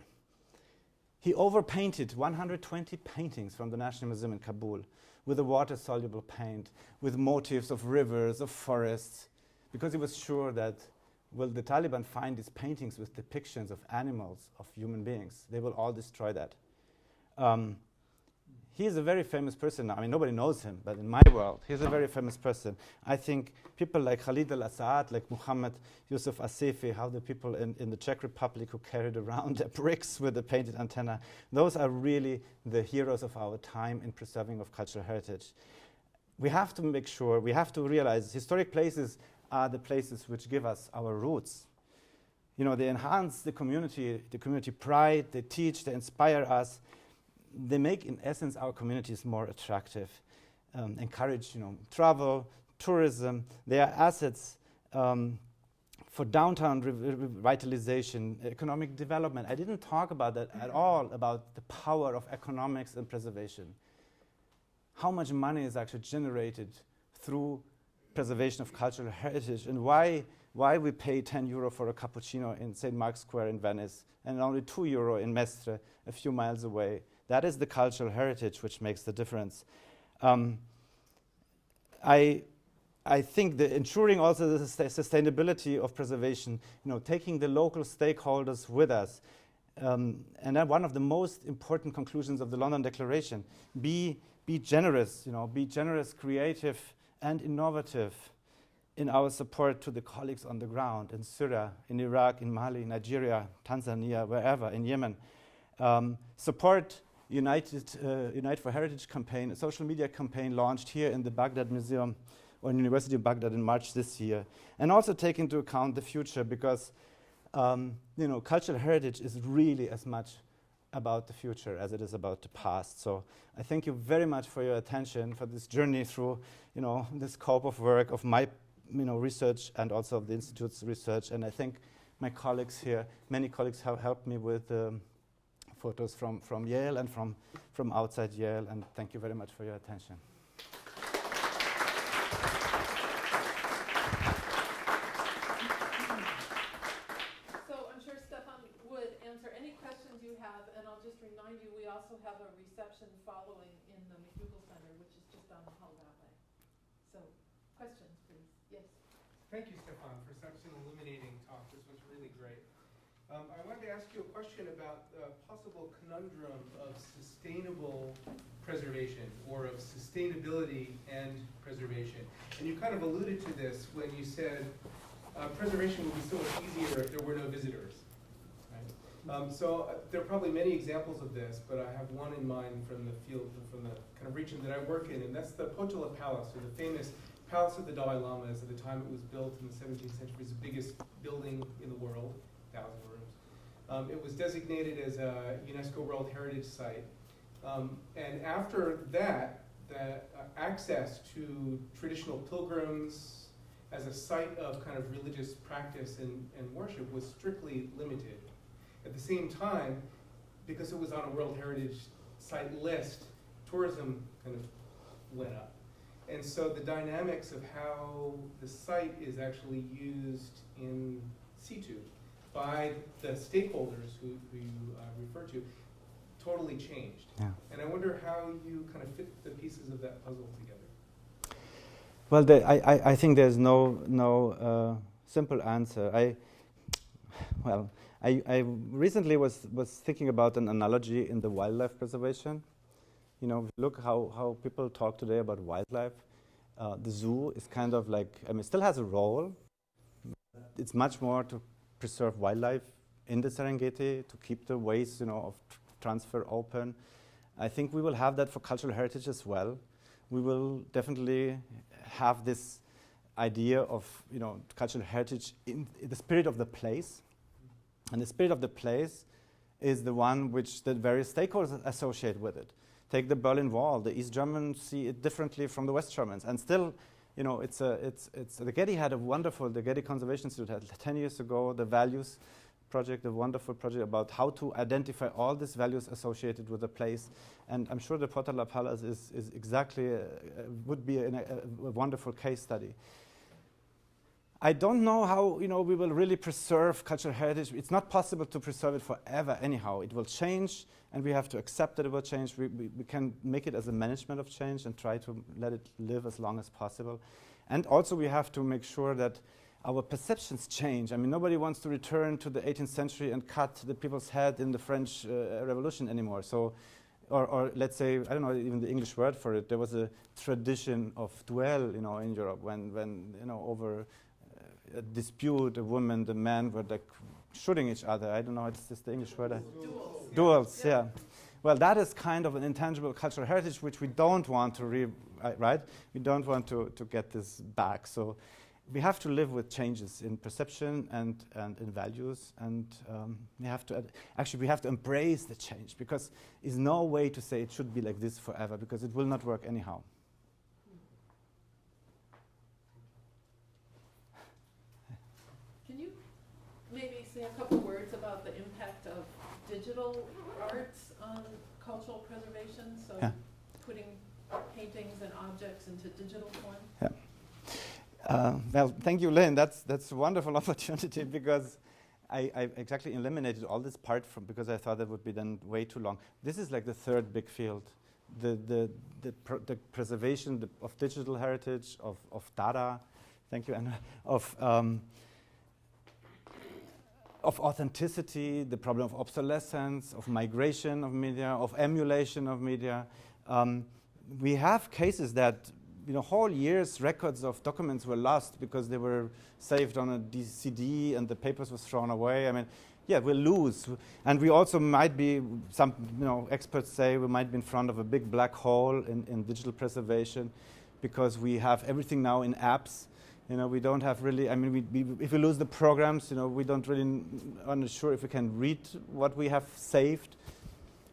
he overpainted 120 paintings from the National Museum in Kabul with a water-soluble paint, with motifs of rivers, of forests, because he was sure that, will the Taliban find these paintings with depictions of animals, of human beings, they will all destroy that. He is a very famous person now. Nobody knows him, but in my world, he's a very famous person. I think people like Khalid al-Assad, like Muhammad Yusuf Asefi, how the people in the Czech Republic who carried around their bricks with the painted antenna, those are really the heroes of our time in preserving of cultural heritage. We have to make sure, we have to realize historic places are the places which give us our roots. They enhance the community pride, they teach, they inspire us. They make, in essence, our communities more attractive, encourage, travel, tourism. They are assets for downtown revitalization, economic development. I didn't talk about that at all, about the power of economics and preservation. How much money is actually generated through preservation of cultural heritage, and why why we pay 10 euro for a cappuccino in St. Mark's Square in Venice and only 2 euro in Mestre, a few miles away. That is the cultural heritage which makes the difference. I think that ensuring also the sustainability of preservation, taking the local stakeholders with us, and then one of the most important conclusions of the London Declaration: be generous, be generous, creative, and innovative in our support to the colleagues on the ground in Syria, in Iraq, in Mali, Nigeria, Tanzania, wherever, in Yemen. Support Unite for Heritage campaign, a social media campaign launched here in the Baghdad Museum or University of Baghdad in March this year. And also take into account the future, because cultural heritage is really as much about the future as it is about the past. So I thank you very much for your attention, for this journey through the scope of work of my research and also of the Institute's research. And I think my colleagues here, many colleagues have helped me with photos from Yale and from outside Yale. And thank you very much for your attention. We also have a reception following in the McDougall Center, which is just down the hall that way. So, questions, please. Yes. Thank you, Stefan, for such an illuminating talk. This was really great. I wanted to ask you a question about the possible conundrum of sustainable preservation, or of sustainability and preservation. And you kind of alluded to this when you said preservation would be so much easier if there were no visitors. So there are probably many examples of this, but I have one in mind from the field, from the kind of region that I work in, and that's the Potala Palace, or the famous Palace of the Dalai Lama. At the time it was built in the 17th century, it was the biggest building in the world, 1,000 rooms. It was designated as a UNESCO World Heritage Site. And after that, the access to traditional pilgrims as a site of kind of religious practice and worship was strictly limited. At the same time, because it was on a World Heritage Site list, tourism kind of went up. And so the dynamics of how the site is actually used in situ by the stakeholders who you refer to totally changed. Yeah. And I wonder how you kind of fit the pieces of that puzzle together. Well, I think there's no simple answer. I recently was thinking about an analogy in the wildlife preservation. Look how people talk today about wildlife. The zoo is kind of like, it still has a role. It's much more to preserve wildlife in the Serengeti, to keep the ways, of transfer open. I think we will have that for cultural heritage as well. We will definitely have this idea of, cultural heritage in the spirit of the place. And the spirit of the place is the one which the various stakeholders associate with it. Take the Berlin Wall. The East Germans see it differently from the West Germans. And still, the Getty had the Getty Conservation Institute had 10 years ago, the Values Project, a wonderful project about how to identify all these values associated with a place. And I'm sure the Potala Palace is exactly, would be a wonderful case study. I don't know how we will really preserve cultural heritage. It's not possible to preserve it forever anyhow. It will change, and we have to accept that it will change. We can make it as a management of change and try to let it live as long as possible. And also we have to make sure that our perceptions change. Nobody wants to return to the 18th century and cut the people's head in the French Revolution anymore. So, or let's say, I don't know even the English word for it. There was a tradition of duel, in Europe when over a dispute, a woman, the man were like shooting each other. I don't know, it's just the English word. Duels, yeah. Well, that is kind of an intangible cultural heritage which we don't want to right? We don't want to get this back. So we have to live with changes in perception and in values, and we have to embrace the change, because there's no way to say it should be like this forever, because it will not work anyhow. Maybe say a couple words about the impact of digital arts on cultural preservation, so putting paintings and objects into digital form? Well, thank you, Lynn. That's a wonderful opportunity because I exactly eliminated all this part because I thought that would be then way too long. This is like the third big field, the preservation of digital heritage, of data. Thank you, Anna. Of authenticity, the problem of obsolescence, of migration of media, of emulation of media. We have cases that whole years records of documents were lost because they were saved on a CD and the papers was thrown away. I mean, yeah, we'll lose. And we also might be, some experts say we might be in front of a big black hole in digital preservation because we have everything now in apps. We don't have really, I mean, if we lose the programs, we don't really, are not sure if we can read what we have saved.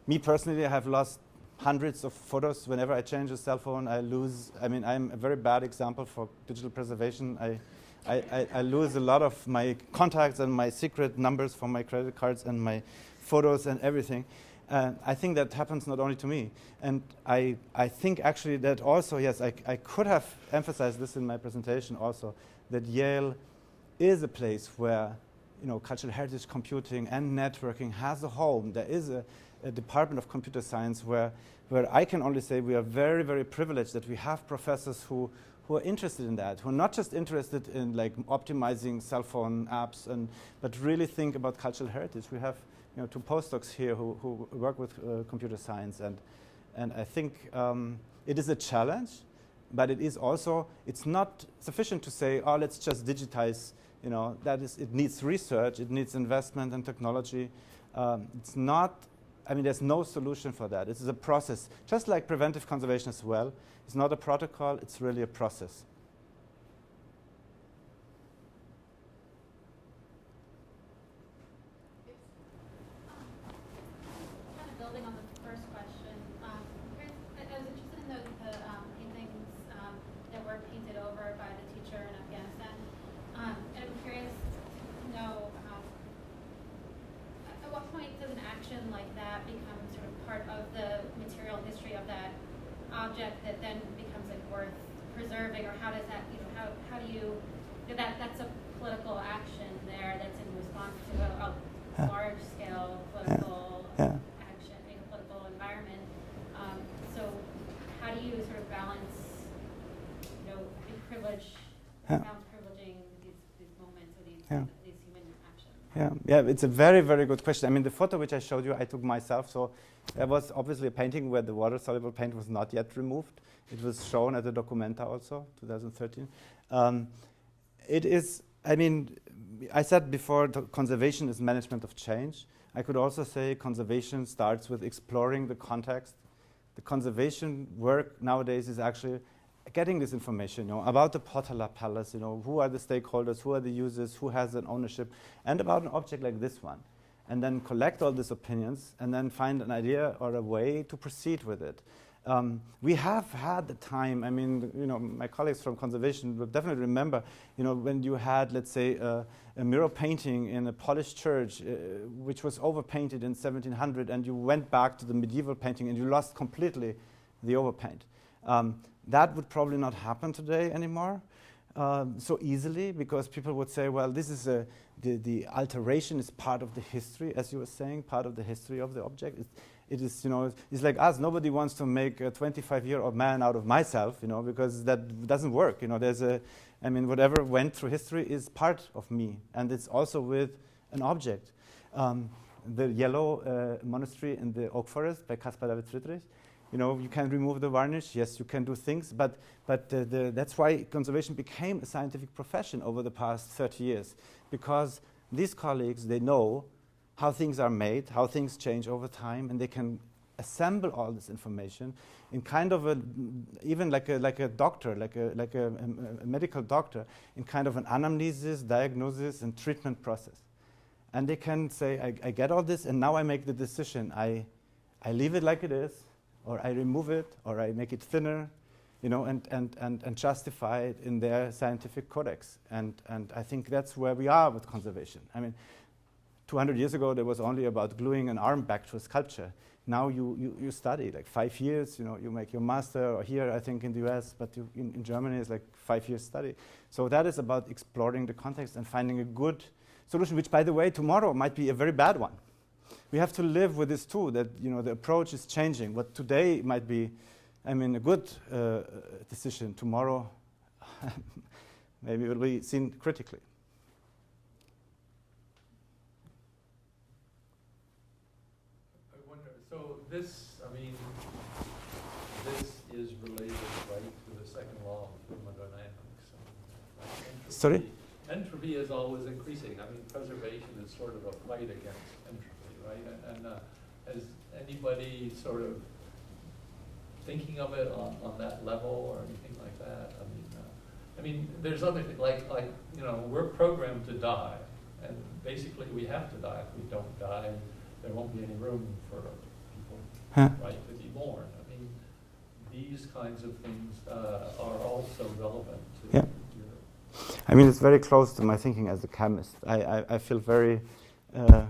Me personally, I have lost hundreds of photos. Whenever I change a cell phone, I lose. I mean, I'm a very bad example for digital preservation. I lose a lot of my contacts and my secret numbers for my credit cards and my photos and everything. I think that happens not only to me. And I think actually that also, yes, I could have emphasized this in my presentation also, that Yale is a place where cultural heritage computing and networking has a home. There is a department of computer science where I can only say we are very, very privileged that we have professors who are interested in that, who are not just interested in like optimizing cell phone apps, but really think about cultural heritage. We have two postdocs here who work with computer science, and I think it is a challenge, but it is also, it's not sufficient to say, oh, let's just digitize. It needs research, it needs investment and technology. It's not. I mean, there's no solution for that. This is a process, just like preventive conservation as well. It's not a protocol, it's really a process. Kind of building on the first question, I was interested in the paintings that were painted over by the teacher in Afghanistan. And I'm curious to know at what point does an action like that become sort of part of the material history of that object that then becomes like worth preserving, or how does that, how do you, that's a political action there that's in response to a large scale political action, political environment. So how do you sort of balance, privilege, balance privileging these moments or these human actions? Yeah, it's a very, very good question. I mean, the photo which I showed you, I took myself. So there was obviously a painting where the water-soluble paint was not yet removed. It was shown at the Documenta also, 2013. It is, I mean, I said before, conservation is management of change. I could also say conservation starts with exploring the context. The conservation work nowadays is actually getting this information, about the Potala Palace, who are the stakeholders, who are the users, who has an ownership, and about an object like this one. And then collect all these opinions and then find an idea or a way to proceed with it. We have had the time, I mean, my colleagues from conservation will definitely remember, when you had, let's say, a mural painting in a Polish church, which was overpainted in 1700, and you went back to the medieval painting and you lost completely the overpaint. That would probably not happen today anymore so easily, because people would say, well, this is the alteration is part of the history, as you were saying, part of the history of the object. It is, it's like us. Nobody wants to make a 25-year-old man out of myself, because that doesn't work. I mean, whatever went through history is part of me, and it's also with an object. The Yellow Monastery in the Oak Forest by Caspar David Friedrich. You can remove the varnish. Yes, you can do things, but that's why conservation became a scientific profession over the past 30 years, because these colleagues, they know how things are made, how things change over time, and they can assemble all this information in kind of even like a doctor, like a medical doctor, in kind of an anamnesis, diagnosis, and treatment process. And they can say, I get all this, and now I make the decision. I leave it like it is, or I remove it, or I make it thinner, and justify it in their scientific codex. And I think that's where we are with conservation. I mean, 200 years ago, there was only about gluing an arm back to a sculpture. Now you study like 5 years, you make your master, or here I think in the US, but in Germany it's like 5 years study. So that is about exploring the context and finding a good solution, which by the way, tomorrow might be a very bad one. We have to live with this too, that the approach is changing. What today might be, a good decision, tomorrow maybe it will be seen critically. So this is related, right, to the second law of thermodynamics. Entropy. Sorry? Entropy is always increasing. Preservation is sort of a fight against entropy, right? And has anybody sort of thinking of it on that level or anything like that? There's other things, like we're programmed to die, and basically we have to die. If we don't die, there won't be any room for people, right, to be born. These kinds of things are also relevant to your... It's very close to my thinking as a chemist. I feel very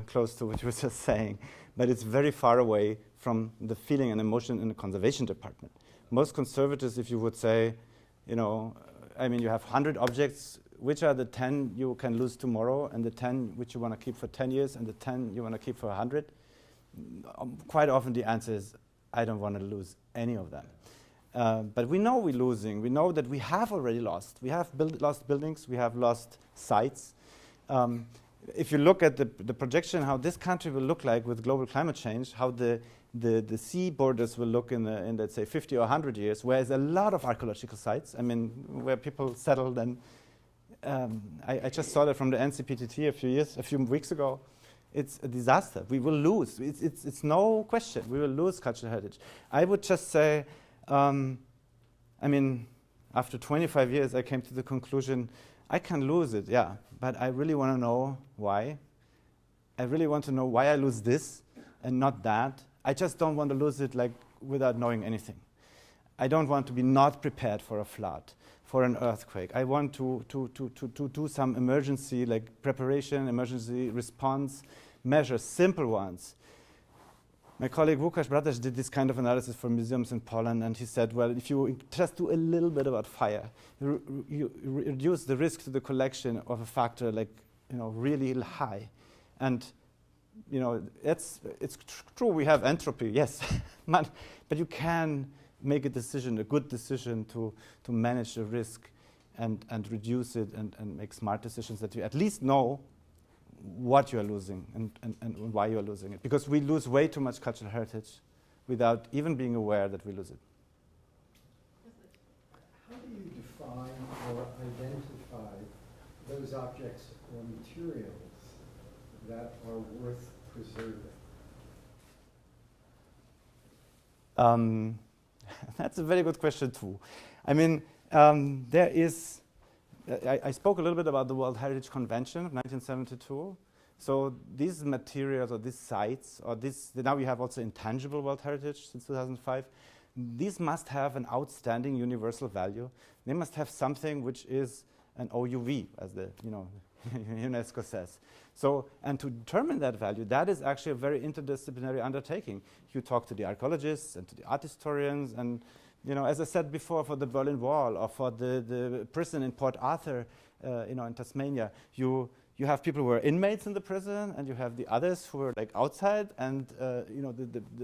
close to what you were just saying, but it's very far away from the feeling and emotion in the conservation department. Most conservators, if you would say, you have 100 objects, which are the 10 you can lose tomorrow, and the 10 which you want to keep for 10 years, and the 10 you want to keep for 100? Quite often the answer is, I don't want to lose any of them. But we know we're losing. We know that we have already lost. We have lost buildings. We have lost sites. If you look at the projection, how this country will look like with global climate change, how the sea borders will look in let's say 50 or 100 years, where there's a lot of archaeological sites, where people settled. And I just saw that from the NCPTT a few weeks ago. It's a disaster. We will lose. It's no question. We will lose cultural heritage. I would just say, after 25 years, I came to the conclusion, I can lose it, yeah, but I really want to know why. I really want to know why I lose this and not that. I just don't want to lose it without knowing anything. I don't want to be not prepared for a flood, for an earthquake. I want to do some emergency preparation, emergency response measures, simple ones. My colleague Łukasz Bratasz did this kind of analysis for museums in Poland, and he said, well, if you just do a little bit about fire, you reduce the risk to the collection of a factor really high. And it's true we have entropy, yes, but you can make a decision, a good decision to manage the risk and reduce it and make smart decisions that you at least know what you are losing and why you are losing it. Because we lose way too much cultural heritage without even being aware that we lose it. How do you define or identify those objects or materials that are worth preserving? That's a very good question too. There is, I spoke a little bit about the World Heritage Convention of 1972. So these materials or these sites, or now we have also intangible World Heritage since 2005, these must have an outstanding universal value. They must have something which is an OUV, as the UNESCO says. So, and to determine that value, that is actually a very interdisciplinary undertaking. You talk to the archaeologists and to the art historians, and as I said before, for the Berlin Wall or for the prison in Port Arthur, in Tasmania, you have people who are inmates in the prison, and you have the others who are outside, and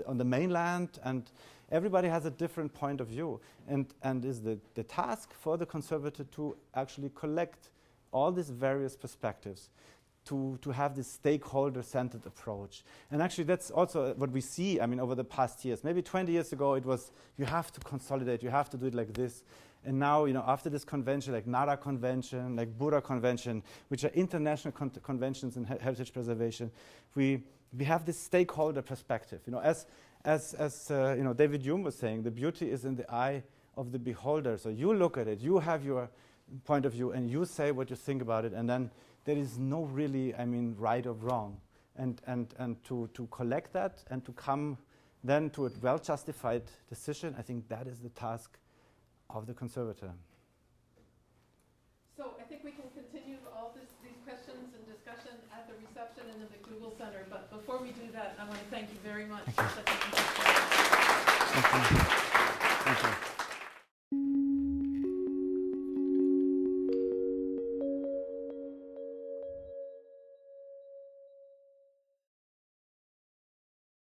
on the mainland, and everybody has a different point of view, and is the task for the conservator to actually collect all these various perspectives, to have this stakeholder-centered approach. And actually that's also what we see, over the past years. Maybe 20 years ago it was, you have to consolidate, you have to do it like this. And now, after this convention, like NARA Convention, like Bura Convention, which are international conventions in heritage preservation, we have this stakeholder perspective. As David Hume was saying, the beauty is in the eye of the beholder. So you look at it, you have your point of view, and you say what you think about it, and then there is no really, right or wrong. And to collect that and to come then to a well-justified decision, I think that is the task of the conservator. So think we can continue all these questions and discussion at the reception and in the Google Center. But before we do that, I want to thank you very much for such a Thank you. Thank you.